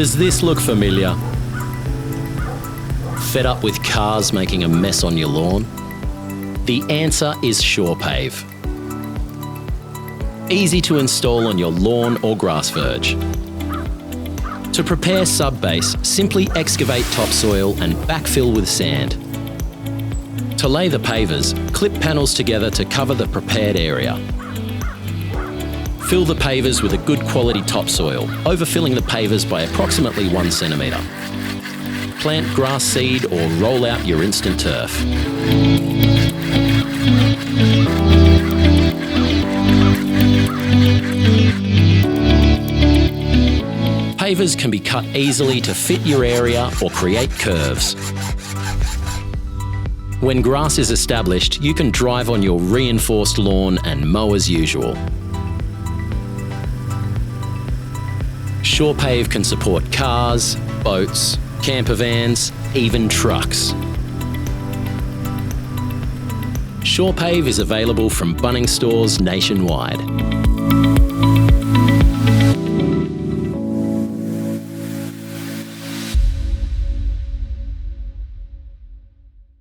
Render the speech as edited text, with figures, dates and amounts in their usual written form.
Does this look familiar? Fed up with cars making a mess on your lawn? The answer is SurePave. Easy to install on your lawn or grass verge. To prepare sub-base, simply excavate topsoil and backfill with sand. To lay the pavers, clip panels together to cover the prepared area. Fill the pavers with a good quality topsoil, overfilling the pavers by approximately 1 centimetre. Plant grass seed or roll out your instant turf. Pavers can be cut easily to fit your area or create curves. When grass is established, you can drive on your reinforced lawn and mow as usual. SurePave can support cars, boats, campervans, even trucks. SurePave is available from Bunnings stores nationwide.